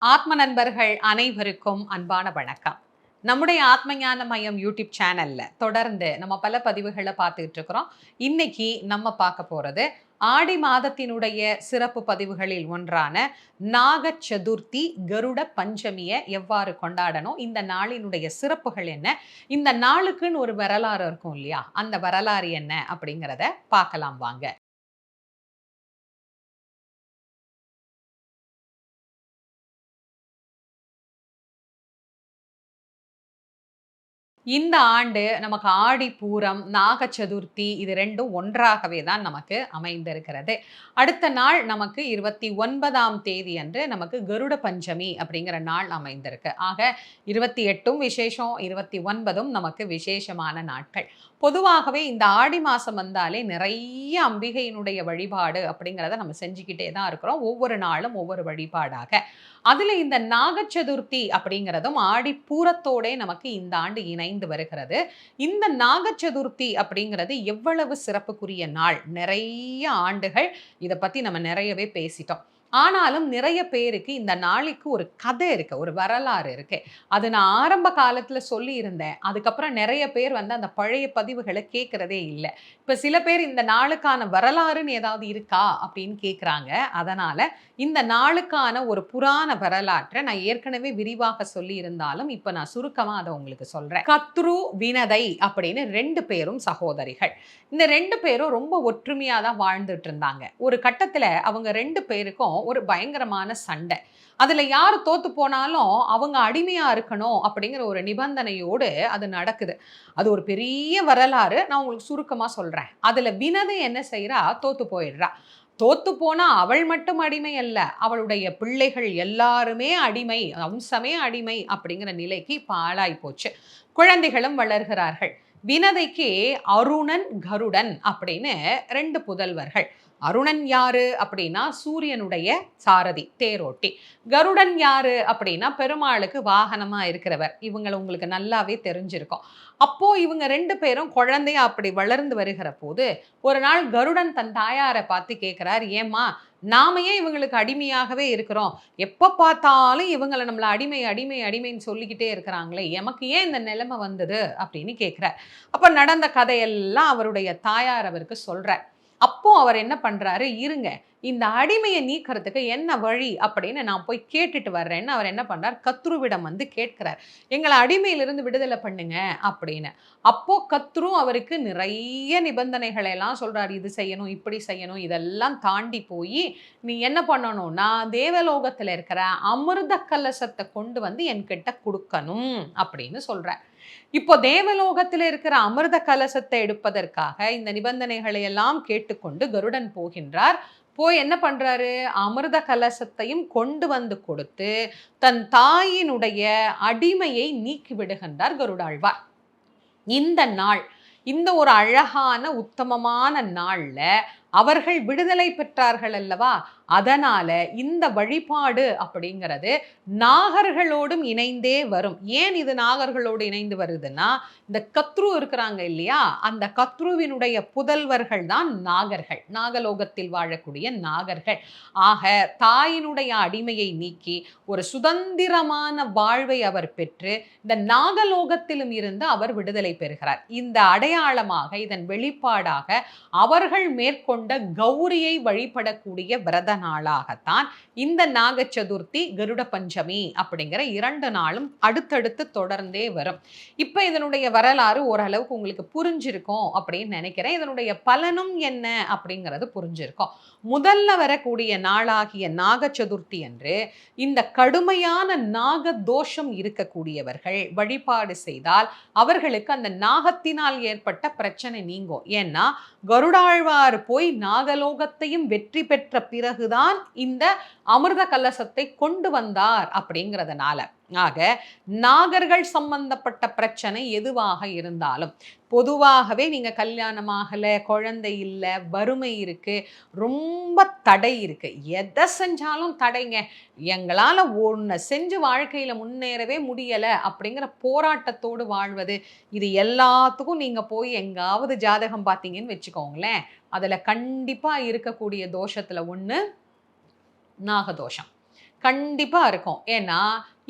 ஆத்ம நண்பர்கள் அனைவருக்கும் அன்பான வணக்கம். நம்முடைய ஆத்ம ஞான மையம் யூடியூப் சேனல்ல தொடர்ந்து நம்ம பல பதிவுகளை பார்த்துக்கிட்டு இருக்கிறோம். இன்னைக்கு நம்ம பார்க்க போறது ஆடி மாதத்தினுடைய சிறப்பு பதிவுகளில் ஒன்றான நாக சதுர்த்தி கருட பஞ்சமியை எவ்வாறு கொண்டாடணும், இந்த நாளினுடைய சிறப்புகள் என்ன, இந்த நாளுக்குன்னு ஒரு வரலாறு இருக்கும் இல்லையா, அந்த வரலாறு என்ன அப்படிங்கிறத பார்க்கலாம் வாங்க. இந்த ஆண்டு நமக்கு ஆடி பூரம், நாக சதுர்த்தி இது 2ம் ஒன்றாகவே தான் நமக்கு அமைந்திருக்கிறது. அடுத்த நாள் நமக்கு 29ஆம் தேதி அன்று நமக்கு கருட பஞ்சமி அப்படிங்கிற நாள் அமைந்திருக்கு. ஆக 28ம் விசேஷம், 29ம் நமக்கு விசேஷமான நாட்கள். பொதுவாகவே இந்த ஆடி மாசம் வந்தாலே நிறைய அம்பிகையினுடைய வழிபாடு அப்படிங்கிறத நம்ம செஞ்சுக்கிட்டே தான் இருக்கிறோம். ஒவ்வொரு நாளும் ஒவ்வொரு வழிபாடாக. அதுல இந்த நாக சதுர்த்தி அப்படிங்கிறதும் ஆடி பூரத்தோடே நமக்கு இந்த ஆண்டு இணைந்து வருகிறது. இந்த நாக சதுர்த்தி அப்படிங்கிறது எவ்வளவு சிறப்புக்குரிய நாள். நிறைய ஆண்டுகள் இத பத்தி நம்ம நிறையவே பேசிட்டோம். ஆனாலும் நிறைய பேருக்கு இந்த நாளைக்கு ஒரு கதை இருக்கு. ஒரு வரலாறு இருக்கு. அது நான் ஆரம்ப காலத்துல சொல்லியிருந்தேன். அதுக்கப்புறம் நிறைய பேர் வந்து அந்த பழைய பதிவுகள கேட்கிறதே இல்ல. இப்ப சில பேர் இந்த நாளுக்கான வரலாறுன்னு ஏதாவது இருக்கா அப்படின்னு கேட்குறாங்க. அதனால இந்த நாளுக்கான ஒரு புராண வரலாற்றை நான் ஏற்கனவே விரிவாக சொல்லியிருந்தாலும் இப்ப நான் சுருக்கமா அதை உங்களுக்கு சொல்றேன். கத்ரு, வினதை அப்படின்னு 2 பேரும் சகோதரிகள். இந்த 2 பேரும் ரொம்ப ஒற்றுமையா தான் வாழ்ந்துட்டு இருந்தாங்க. ஒரு கட்டத்துல அவங்க 2 பேருக்கும் ஒரு பயங்கரமான சண்டை. அதுல யாரு தோத்து போனாலும் அவங்க அடிமையா இருக்கணும் அப்படிங்கிற ஒரு நிபந்தனையோடு அது நடக்குது. அது ஒரு பெரிய வரலாறு. நான் உங்களுக்கு சுருக்கமா சொல்றேன். அதுல வினதை என்ன செய்றா, தோத்து போயிடுறா. தோத்து போனா அவள் மட்டும் அடிமை அல்ல. அவளுடைய பிள்ளைகள் எல்லாருமே அடிமை, வம்சமே அடிமை அப்படிங்கிற நிலைக்கு இப்ப ஆளாய் போச்சு. குழந்தைகளும் வளர்கிறார்கள். வினதைக்கு அருணன், கருடன் அப்படின்னு 2 புதல்வர்கள். அருணன் யாரு அப்படின்னா சூரியனுடைய சாரதி, தேரோட்டி. கருடன் யாரு அப்படின்னா பெருமாளுக்கு வாகனமா இருக்கிறவர். இவங்கள உங்களுக்கு நல்லாவே தெரிஞ்சிருக்கும். அப்போ இவங்க 2 பேரும் குழந்தையா அப்படி வளர்ந்து வருகிற போது, ஒரு நாள் கருடன் தன் தாயார பார்த்து கேட்கிறார், "ஏம்மா, நாம ஏன் இவங்களுக்கு அடிமையாகவே இருக்கிறோம்? எப்ப பார்த்தாலும் இவங்கள நம்மள அடிமை, அடிமை, அடிமைன்னு சொல்லிக்கிட்டே இருக்கிறாங்களே, எமக்கு ஏன் இந்த நிலைமை வந்தது?" அப்படின்னு கேட்கிறார். அப்ப நடந்த கதையெல்லாம் அவருடைய தாயார் அவருக்கு சொல்றார். அப்போ அவர் என்ன பண்றாரு, "இருங்க, இந்த அடிமைய நீக்குறதுக்கு என்ன வழி?" அப்படின்னு நான் போய் கேட்டுட்டு வர்றேன்னு அவர் என்ன பண்றார், கத்ருவிடம் வந்து கேட்கிறார். "எங்கள அடிமையிலிருந்து விடுதலை பண்ணுங்க" அப்படின்னு. அப்போ கத்ரு அவருக்கு நிறைய நிபந்தனைகளை எல்லாம் சொல்றாரு. இது செய்யணும், இப்படி செய்யணும், இதெல்லாம் தாண்டி போயி, "நீ என்ன பண்ணணும்னா, தேவலோகத்துல இருக்கிற அமிர்த கலசத்த கொண்டு வந்து என்கிட்ட குடுக்கணும்" அப்படின்னு சொல்றார். இப்போ தேவலோகத்தில இருக்கிற அமிர்த கலசத்தை எடுப்பதற்காக இந்த நிபந்தனைகளை எல்லாம் கேட்டுக்கொண்டு கருடன் போகின்றார். போய் என்ன பண்றாரு? அமிர்த கலசத்தையும் கொண்டு வந்து கொடுத்து, தன் தாயினுடைய அடிமையை நீக்கி விடுகின்றார் கருடாழ்வார். இந்த நாள், இந்த ஒரு அழகான உத்தமமான நாள்ல அவர்கள் விடுதலை பெற்றார்கள் அல்லவா? அதனால இந்த வழிபாடு அப்படிங்கிறது நாகர்களோடும் இணைந்தே வரும். ஏன் இது நாகர்களோடு இணைந்து வருதுன்னா, இந்த கத்ரு இருக்கிறாங்க இல்லையா? அந்த கத்ருவினுடைய புதல்வர்கள் தான் நாகர்கள். நாகலோகத்தில் வாழக்கூடிய நாகர்கள். ஆக தாயினுடைய அடிமையை நீக்கி ஒரு சுதந்திரமான வாழ்வை அவர் பெற்று இந்த நாகலோகத்திலும் இருந்து அவர் விடுதலை பெறுகிறார். இந்த அடையாளமாக, இதன் வெளிப்பாடாக அவர்கள் மேற்கொண்ட கௌரியை வழிபடக்கூடிய விரத நாளாகத்தான் இந்த நாக சதுர்த்தி, கருட பஞ்சமி அப்படிங்கிற 2 நாளும் அடுத்தடுத்து தொடர்ந்தே வரும். இப்ப இதனுடைய வரலாறு ஓரளவுக்கு உங்களுக்கு புரிஞ்சிருக்கும் அப்படின்னு நினைக்கிறேன். இதனுடைய பலனும் என்ன அப்படிங்கிறது புரிஞ்சிருக்கும். முதல்ல வரக்கூடிய நாளாகிய நாக சதுர்த்தி அன்று இந்த கடுமையான நாக தோஷம் இருக்கக்கூடியவர்கள் வழிபாடு செய்தால் அவர்களுக்கு அந்த நாகத்தினால் ஏற்பட்ட பிரச்சனை நீங்கும். ஏன்னா கருடாழ்வார் போய் நாகலோகத்தையும் வெற்றி பெற்ற பிறகுதான் இந்த அமிர்த கலசத்தை கொண்டு வந்தார் அப்படிங்கிறதுனால. ஆக நாகர்கள் சம்பந்தப்பட்ட பிரச்சனை எதுவாக இருந்தாலும், பொதுவாகவே நீங்க கல்யாணமாகல, குழந்தை இல்ல, வறுமை இருக்கு, ரொம்ப தடை இருக்கு, எதை செஞ்சாலும் தடைங்க, எங்களால ஒன்ன செஞ்சு வாழ்க்கையில முன்னேறவே முடியல அப்படிங்கிற போராட்டத்தோடு வாழ்வது, இது எல்லாத்துக்கும் நீங்க போய் எங்காவது ஜாதகம் பார்த்தீங்கன்னு வச்சுக்கோங்களேன், அதுல கண்டிப்பா இருக்கக்கூடிய தோஷத்துல ஒண்ணு நாகதோஷம். கண்டிப்பா இருக்கும். ஏன்னா,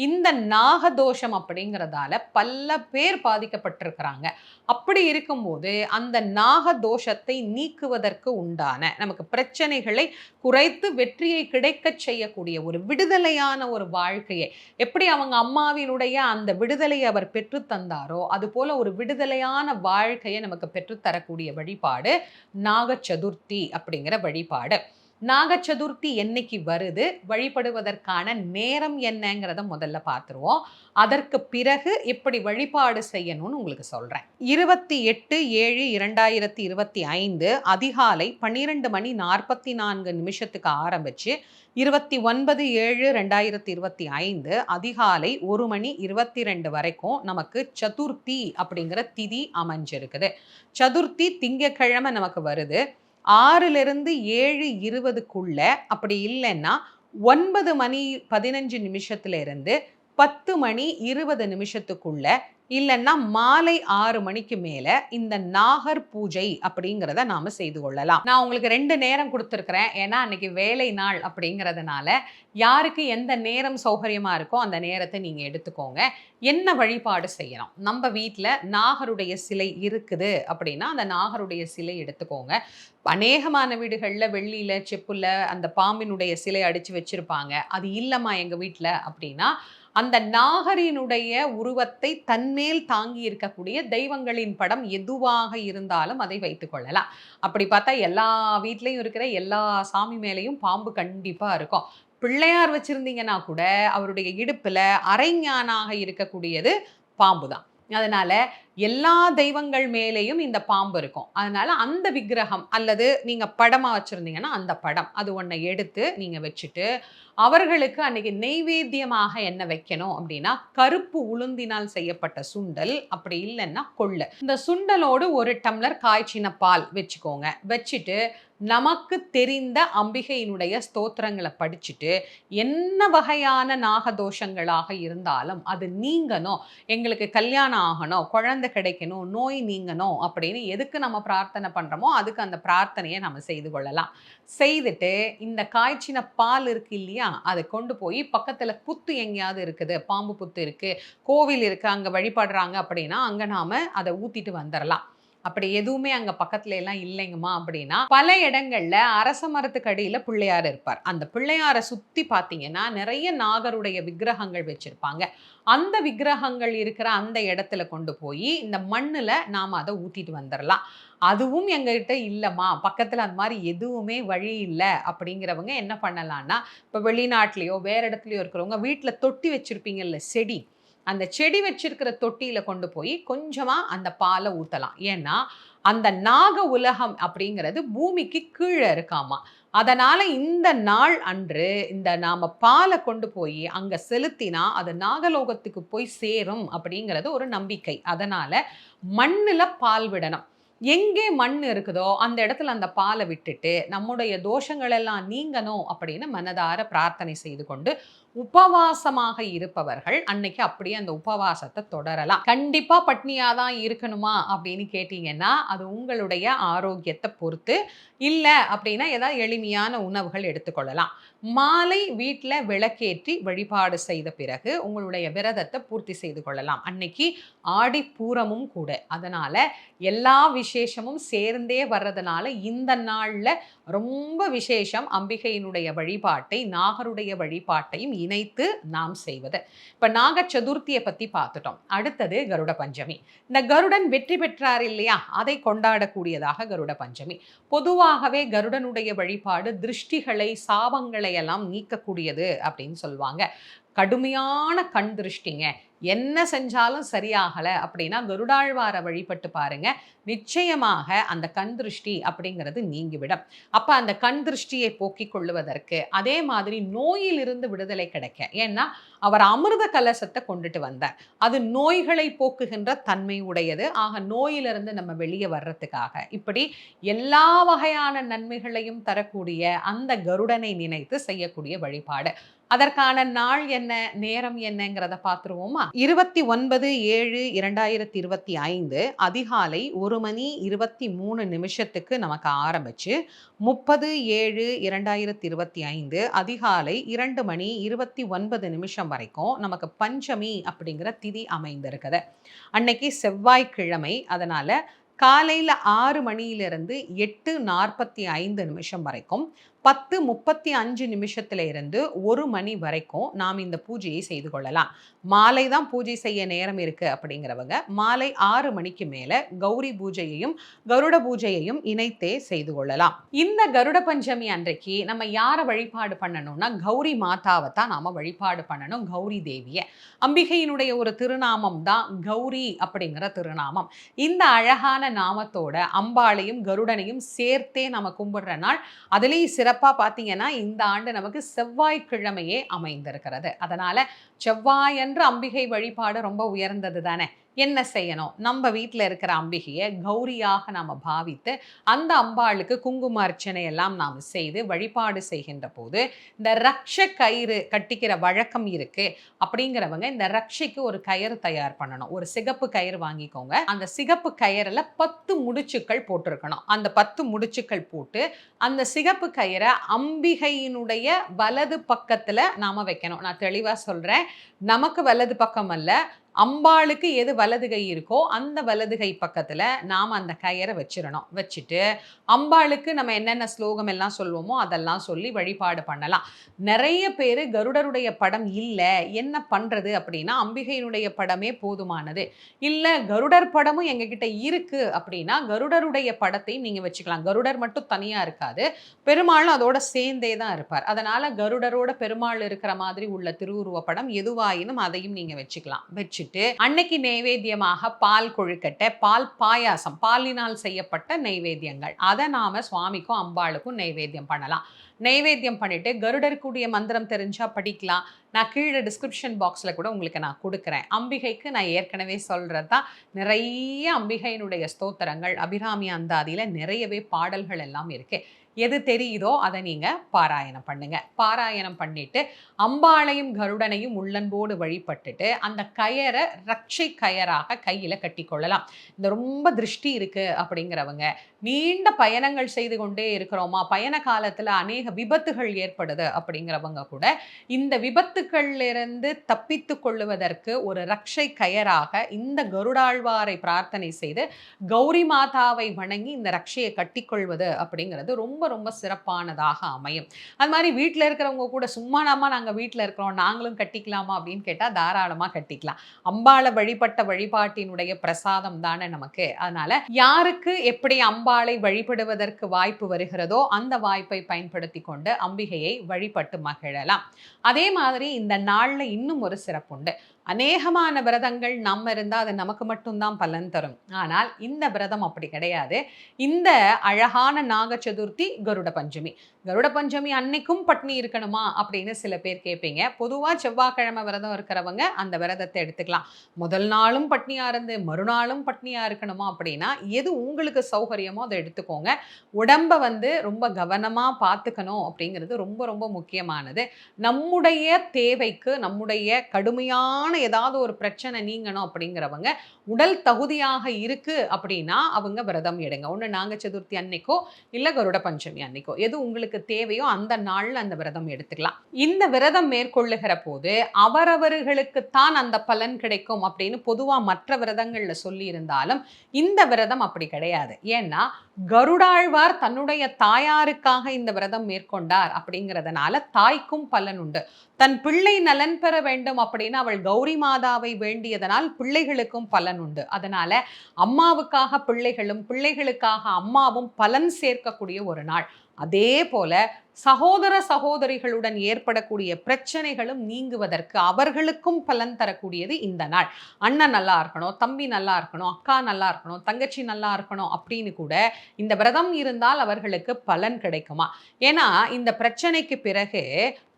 இந்த நாகதோஷம் அப்படிங்கிறதால பல பேர் பாதிக்கப்பட்டிருக்கிறாங்க. அப்படி இருக்கும்போது, அந்த நாகதோஷத்தை நீக்குவதற்கு உண்டான நமக்கு பிரச்சனைகளை குறைத்து வெற்றியை கிடைக்கச் செய்யக்கூடிய ஒரு விடுதலையான ஒரு வாழ்க்கையை, எப்படி அவங்க அம்மாவினுடைய அந்த விடுதலையை அவர் பெற்றுத் தந்தாரோ, அதுபோல ஒரு விடுதலையான வாழ்க்கையை நமக்கு பெற்றுத் தரக்கூடிய வழிபாடு நாக சதுர்த்தி அப்படிங்கிற வழிபாடு. நாக சதுர்த்தி என்னைக்கு வருது? வழிபடுவதற்கான நேரம் என்னங்கிறத முதல்ல பார்த்துருவோம். அதற்கு பிறகு எப்படி வழிபாடு செய்யணும்னு உங்களுக்கு சொல்றேன். 28/7/2025 அதிகாலை 12 மணி 44 நிமிஷத்துக்கு ஆரம்பிச்சு 29/7/2025 அதிகாலை 1 மணி 22 வரைக்கும் நமக்கு சதுர்த்தி அப்படிங்கிற திதி அமைஞ்சிருக்குது. சதுர்த்தி திங்கட்கிழமை நமக்கு வருது. 6லிருந்து 7:20க்குள்ள அப்படி இல்லைன்னா 9 மணி 15 நிமிஷத்துல இருந்து 10 மணி 20 நிமிஷத்துக்குள்ள இல்லைன்னா மாலை 6 மணிக்கு மேல இந்த நாகர் பூஜை அப்படிங்கிறத நாம செய்து கொள்ளலாம். நான் உங்களுக்கு 2 நேரம் கொடுத்துருக்கிறேன். ஏன்னா அன்னைக்கு வேலை நாள் அப்படிங்கிறதுனால யாருக்கு எந்த நேரம் சௌகரியமா இருக்கோ அந்த நேரத்தை நீங்க எடுத்துக்கோங்க. என்ன வழிபாடு செய்யணும்? நம்ம வீட்டில் நாகருடைய சிலை இருக்குது அப்படின்னா அந்த நாகருடைய சிலை எடுத்துக்கோங்க. அநேகமான வீடுகளில் வெள்ளியில செப்புல அந்த பாம்பினுடைய சிலை அடிச்சு வச்சிருப்பாங்க. அது இல்லைம்மா எங்க வீட்டில் அப்படின்னா அந்த நாகரினுடைய உருவத்தை தன்மேல் தாங்கி இருக்கக்கூடிய தெய்வங்களின் படம் எதுவாக இருந்தாலும் அதை வைத்துக் கொள்ளலாம். அப்படி பார்த்தா எல்லா வீட்லயும் இருக்கிற எல்லா சாமி மேலேயும் பாம்பு கண்டிப்பா இருக்கும். பிள்ளையார் வச்சிருந்தீங்கன்னா கூட அவருடைய இடுப்புல அரைஞானாக இருக்கக்கூடியது பாம்பு தான். அதனால எல்லா தெய்வங்கள் மேலேயும் இந்த பாம்பு இருக்கும். அதனால அந்த விக்கிரகம் அல்லது நீங்க படமா வச்சிருந்தீங்கன்னா அந்த படம் அது ஒன்றை எடுத்து நீங்க வச்சுட்டு அவர்களுக்கு அன்னைக்கு நெய்வேத்தியமாக என்ன வைக்கணும் அப்படின்னா கருப்பு உளுந்தினால் செய்யப்பட்ட சுண்டல், அப்படி இல்லைன்னா கொள்ளு. இந்த சுண்டலோடு 1 டம்ளர் காய்ச்சின பால் வச்சுக்கோங்க. வச்சுட்டு நமக்கு தெரிந்த அம்பிகையினுடைய ஸ்தோத்திரங்களை படிச்சுட்டு என்ன வகையான நாகதோஷங்களாக இருந்தாலும் அது நீங்கணும், எங்களுக்கு கல்யாணம் ஆகணும், குழந்தை கிடைக்கணும், நோய் நீங்கணும் அப்படின்னு எதுக்கு நம்ம பிரார்த்தனை பண்றோமோ அதுக்கு அந்த பிரார்த்தனையை நம்ம செய்து கொள்ளலாம். செய்துட்டு இந்த காய்ச்சின பால் இருக்கு இல்லையா, அதை கொண்டு போய் பக்கத்துல புத்து எங்கேயாவது இருக்குது, பாம்பு புத்து இருக்கு, கோவில் இருக்கு, அங்க வழிபடுறாங்க அப்படின்னா அங்க நாம அதை ஊத்திட்டு வந்துடலாம். அப்படி எதுவுமே அங்க பக்கத்துல எல்லாம் இல்லைங்கம்மா அப்படின்னா பல இடங்கள்ல அரச மரத்துக்கு அடியில பிள்ளையார் இருப்பார். அந்த பிள்ளையாரை சுத்தி பாத்தீங்கன்னா நிறைய நாகருடைய விக்கிரகங்கள் வச்சிருப்பாங்க. அந்த விக்கிரகங்கள் இருக்கிற அந்த இடத்துல கொண்டு போய் இந்த மண்ணுல நாம அதை ஊத்திட்டு வந்துடலாம். அதுவும் எங்ககிட்ட இல்லைம்மா, பக்கத்துல அந்த மாதிரி எதுவுமே வழி இல்லை அப்படிங்கிறவங்க என்ன பண்ணலாம்னா, இப்போ வெளிநாட்டிலையோ வேற இடத்துலையோ இருக்கிறவங்க வீட்டில் தொட்டி வச்சிருப்பீங்கல்ல செடி, அந்த செடி வச்சிருக்கிற தொட்டியில கொண்டு போய் கொஞ்சமா அந்த பாலை ஊத்தலாம். ஏன்னா அந்த நாக உலகம் அப்படிங்கிறது பூமிக்கு கீழே இருக்காமா. அதனால இந்த நாள் அன்று இந்த நாம பாலை கொண்டு போய் அங்க செலுத்தினா அது நாகலோகத்துக்கு போய் சேரும் அப்படிங்கிறது ஒரு நம்பிக்கை. அதனால மண்ணுல பால் விடணும். எங்கே மண் இருக்குதோ அந்த இடத்துல அந்த பாலை விட்டுட்டு நம்முடைய தோஷங்கள் எல்லாம் நீங்கணும் அப்படின்னு மனதார பிரார்த்தனை செய்து கொண்டு உபவாசமாக இருப்பவர்கள் அன்னைக்கு அப்படியே அந்த உபவாசத்தை தொடரலாம். கண்டிப்பா பட்னியா தான் இருக்கணுமா அப்படின்னு கேட்டீங்கன்னா அது உங்களுடைய ஆரோக்கியத்தை பொறுத்து. இல்ல அப்படின்னா ஏதாவது எளிமையான உணவுகள் எடுத்துக்கொள்ளலாம். மாலை வீட்டில் விளக்கேற்றி வழிபாடு செய்த பிறகு உங்களுடைய விரதத்தை பூர்த்தி செய்து கொள்ளலாம். அன்னைக்கு ஆடி பூரமும் கூட. அதனால எல்லா விசேஷமும் சேர்ந்தே வர்றதுனால இந்த நாள்ல ரொம்ப விசேஷம் அம்பிகையினுடைய வழிபாட்டை நாகருடைய வழிபாட்டையும் இணைத்து நாம் செய்வது. இப்ப நாக சதுர்த்தியை பத்தி பார்த்துட்டோம். அடுத்தது கருட பஞ்சமி. இந்த கருடன் வெற்றி பெற்றார் இல்லையா, அதை கொண்டாடக்கூடியதாக கருட பஞ்சமி. பொதுவாகவே கருடனுடைய வழிபாடு திருஷ்டிகளை சாபங்களை எல்லாம் நீக்கக்கூடியது அப்படின்னு சொல்லுவாங்க. கடுமையான கண் திருஷ்டிங்க, என்ன செஞ்சாலும் சரியாகலை அப்படின்னா கருடாழ்வாரை வழிபட்டு பாருங்க, நிச்சயமாக அந்த கண் திருஷ்டி அப்படிங்கிறது நீங்கிவிடும். அப்போ அந்த கண் திருஷ்டியை போக்கிக் கொள்ளுவதற்கு அதே மாதிரி நோயிலிருந்து விடுதலை கிடைக்க, ஏன்னா அவர் அமிர்த கலசத்தை கொண்டுட்டு வந்தார், அது நோய்களை போக்குகின்ற தன்மை உடையது. ஆக நோயிலிருந்து நம்ம வெளியே வர்றதுக்காக இப்படி எல்லா வகையான நன்மைகளையும் தரக்கூடிய அந்த கருடனை நினைத்து செய்யக்கூடிய வழிபாடு. அதற்கான நாள் என்ன, நேரம் என்னங்கிறத பார்த்துருவோமா? 29/7/2025 அதிகாலை 1:23 நமக்கு ஆரம்பிச்சு 30/7/2025 அதிகாலை 2:29 வரைக்கும் நமக்கு பஞ்சமி அப்படிங்கிற திதி அமைந்திருக்குது. அன்னைக்கு செவ்வாய்க்கிழமை. அதனால காலையில 6 மணியிலிருந்து 8:45 வரைக்கும் 10:35 இருந்து 1 மணி வரைக்கும் நாம் இந்த பூஜையை செய்து கொள்ளலாம். மாலை தான் பூஜை செய்ய நேரம் இருக்கு அப்படிங்கிறவங்க மாலை 6 மணிக்கு மேல கௌரி பூஜையையும் கருட பூஜையையும் இணைத்தே செய்து கொள்ளலாம். இந்த கருட பஞ்சமி அன்றைக்கு நம்ம யாரை வழிபாடு பண்ணணும்னா கௌரி மாதாவை தான் நாம வழிபாடு பண்ணணும். கௌரி தேவிய அம்பிகையினுடைய ஒரு திருநாமம் தான் கௌரி அப்படிங்கிற திருநாமம். இந்த அழகான நாமத்தோட அம்பாளையும் கருடனையும் சேர்த்தே நம்ம கும்பிடுற நாள். அதுலேயும் சிறப்பாக பார்த்தீங்கன்னா இந்த ஆண்டு நமக்கு செவ்வாய்க்கிழமையே அமைந்திருக்கிறது. அதனால செவ்வாயன்று அம்பிகை வழிபாடு ரொம்ப உயர்ந்தது தானே. என்ன செய்யணும்? நம்ம வீட்டில் இருக்கிற அம்பிகையை கௌரியாக நாம் பாவித்து அந்த அம்பாளுக்கு குங்கும அர்ச்சனை எல்லாம் நாம் செய்து வழிபாடு செய்கின்ற போது இந்த ரக்ஷ கயிறு கட்டிக்கிற வழக்கம் இருக்கு அப்படிங்கிறவங்க இந்த ரக்ஷைக்கு ஒரு கயிறு தயார் பண்ணணும். ஒரு சிகப்பு கயிறு வாங்கிக்கோங்க. அந்த சிகப்பு கயிறில் 10 முடிச்சுக்கள் போட்டிருக்கணும். அந்த 10 முடிச்சுக்கள் போட்டு அந்த சிகப்பு கயிறை அம்பிகையினுடைய வலது பக்கத்தில் நாம வைக்கணும். நான் தெளிவாக சொல்றேன், நமக்கு வலது பக்கம் அல்ல, அம்பாளுக்கு எது வலது கை இருக்கோ அந்த வலது கை பக்கத்துல நாம அந்த கயிறை வச்சிடணும். வச்சுட்டு அம்பாளுக்கு நம்ம என்னென்ன ஸ்லோகம் எல்லாம் சொல்லுவோமோ அதெல்லாம் சொல்லி வழிபாடு பண்ணலாம். நிறைய பேர் கருடருடைய படம் இல்லை, என்ன பண்றது அப்படின்னா அம்பிகையினுடைய படமே போதுமானது. இல்ல கருடர் படமும் எங்ககிட்ட இருக்கு அப்படின்னா கருடருடைய படத்தை நீங்க வச்சுக்கலாம். கருடர் மட்டும் தனியா இருக்காது, பெருமாளும் அதோட சேர்ந்தே தான் இருப்பார். அதனால கருடரோட பெருமாள் இருக்கிற மாதிரி உள்ள திருவுருவ படம் எதுவாயினும் அதையும் நீங்க வச்சுக்கலாம். வச்சுட்டு அன்னைக்கு நைவேத்தியமாக பால் கொழுக்கட்டை, பால் பாயாசம், பாலினால் செய்யப்பட்ட நைவேத்தியங்கள் அதை நாம சுவாமிக்கும் அம்பாளுக்கும் நைவேத்தியம் பண்ணலாம். நைவேத்தியம் பண்ணிட்டு கருடருக்குரிய மந்திரம் தெரிஞ்சா படிக்கலாம். நான் கீழே டிஸ்கிரிப்ஷன் பாக்ஸில் கூட உங்களுக்கு நான் கொடுக்குறேன். அம்பிகைக்கு நான் ஏற்கனவே சொல்கிறது தான், நிறைய அம்பிகையினுடைய ஸ்தோத்திரங்கள் அபிராமி அந்தாதியில் நிறையவே பாடல்கள் எல்லாம் இருக்குது. எது தெரியுதோ அதை நீங்கள் பாராயணம் பண்ணுங்க. பாராயணம் பண்ணிட்டு அம்பாளையும் கருடனையும் உள்ளன்போடு வழிபட்டுட்டு அந்த கயரை ரட்சை கயராக கையில் கட்டி கொள்ளலாம். இந்த ரொம்ப திருஷ்டி இருக்குது அப்படிங்கிறவங்க, நீண்ட பயணங்கள் செய்து கொண்டே இருக்கிறோமா, பயண காலத்தில் அநேக விபத்துகள் ஏற்படுது அப்படிங்கிறவங்க கூட இந்த விபத்துக்களிலிருந்து தப்பித்து கொள்ளுவதற்கு ஒரு ரட்சை கயராக இந்த கருடாழ்வாரை பிரார்த்தனை செய்து கௌரி மாதாவை வணங்கி இந்த ரட்சையை கட்டிக்கொள்வது அப்படிங்கிறது ரொம்ப ரொம்ப சிறப்பானதாக அமையும். அது மாதிரி வீட்டில் இருக்கிறவங்க கூட சும்மா நாங்கள் வீட்டில் இருக்கிறோம் நாங்களும் கட்டிக்கலாமா அப்படின்னு கேட்டால் தாராளமாக கட்டிக்கலாம். அம்பாளை வழிபட்ட வழிபாட்டினுடைய பிரசாதம் தானே நமக்கு. அதனால யாருக்கு எப்படி அம்பாளை வழிபடுவதற்கு வாய்ப்பு வருகிறதோ அந்த வாய்ப்பை பயன்படுத்தி கொண்டு அம்பிகையை வழிபட்டு மகிழலாம். அதே மாதிரி இந்த நாள்ல இன்னும் ஒரு சிறப்புண்டு. அநேகமான விரதங்கள் நம்ம இருந்தால் அது நமக்கு மட்டும்தான் பலன் தரும். ஆனால் இந்த விரதம் அப்படி கிடையாது. இந்த அழகான நாக சதுர்த்தி கருட பஞ்சமி, கருட பஞ்சமி அன்னைக்கும் பட்னி இருக்கணுமா அப்படின்னு சில பேர் கேட்பீங்க. பொதுவாக செவ்வாய்க்கிழமை விரதம் இருக்கிறவங்க அந்த விரதத்தை எடுத்துக்கலாம். முதல் நாளும் பட்னியா இருந்து மறுநாளும் பட்னியா இருக்கணுமா அப்படின்னா எது உங்களுக்கு சௌகரியமோ அதை எடுத்துக்கோங்க. உடம்பை ரொம்ப கவனமா பார்த்துக்கணும் அப்படிங்கிறது ரொம்ப ரொம்ப முக்கியமானது. நம்முடைய தேவைக்கு, நம்முடைய கடுமையான ஏதாவது ஒரு பிரச்சனை நீங்கணும் அப்படிங்கிறவங்க, உடல் தகுதியாக இருக்கு அப்படின்னா அவங்க விரதம் எடுங்க. ஒன்று நாக சதுர்த்தி அன்னைக்கோ இல்லை கருட பஞ்சமி அன்னைக்கோ எது உங்களுக்கு தேவையோ அந்த நாளில் அந்த விரதம் எடுத்துக்கலாம். இந்த விரதம் மேற்கொள்ளுகிற போது அவரவர்களுக்குத்தான் அந்த பலன் கிடைக்கும் அப்படின்னு பொதுவாக மற்ற விரதங்கள்ல சொல்லி இருந்தாலும் இந்த விரதம் அப்படி கிடையாது. ஏன்னா கருடாழ்வார் தன்னுடைய தாயாருக்காக இந்த விரதம் மேற்கொண்டார் அப்படிங்கிறதுனால தாய்க்கும் பலன் உண்டு. தன் பிள்ளை நலன் பெற வேண்டும் அப்படின்னு அவள் கௌரி மாதாவை வேண்டியதனால் பிள்ளைகளுக்கும் பலன் உண்டு. அதனால அம்மாவுக்காக பிள்ளைகளும் பிள்ளைகளுக்காக அம்மாவும் பலன் சேர்க்கக்கூடிய ஒரு நாள். அதே போல சகோதர சகோதரிகளுடன் ஏற்படக்கூடிய பிரச்சனைகளும் நீங்குவதற்கு அவர்களுக்கும் பலன் தரக்கூடியது இந்த நாள். அண்ணன் நல்லா இருக்கணும், தம்பி நல்லா இருக்கணும், அக்கா நல்லா இருக்கணும், தங்கச்சி நல்லா இருக்கணும் அப்படின்னு கூட இந்த விரதம் இருந்தால் அவர்களுக்கு பலன் கிடைக்குமா. ஏன்னா இந்த பிரச்சனைக்கு பிறகு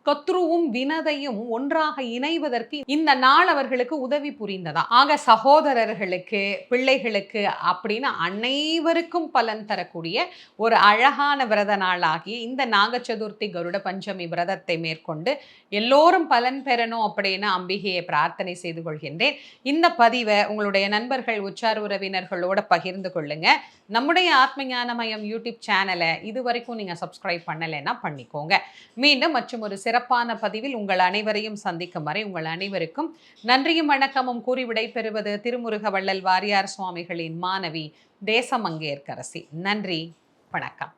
கத்ருவும் வினதையும் ஒன்றாக இணைவதற்கு இந்த நாள் அவர்களுக்கு உதவி புரிந்ததா. ஆக சகோதரர்களுக்கு, பிள்ளைகளுக்கு அப்படின்னு அனைவருக்கும் பலன் தரக்கூடிய ஒரு அழகான விரத நாளாகிய இந்த நாக சதுர்த்தி கருட பஞ்சமி விரதத்தை மேற்கொண்டு எல்லோரும் பலன் பெறணும் அப்படின்னு அம்பிகையை பிரார்த்தனை செய்து கொள்கின்றேன். இந்த பதிவை உங்களுடைய நண்பர்கள், உற்றார் உறவினர்களோட பகிர்ந்து கொள்ளுங்க. நம்முடைய ஆத்ம ஞானமயம் யூடியூப் சேனலை இதுவரைக்கும் நீங்க சப்ஸ்கிரைப் பண்ணலைன்னா பண்ணிக்கோங்க. மீண்டும் மற்றும் ஒரு சிறப்பான பதிவில் உங்கள் அனைவரையும் சந்திக்கும் வரை உங்கள் அனைவருக்கும் நன்றியும் வணக்கமும் கூறி விடைபெறுவது திருமுருக வள்ளல் வாரியார் சுவாமிகளின் மாணவி தேசமங்கேற்கரசி. நன்றி, வணக்கம்.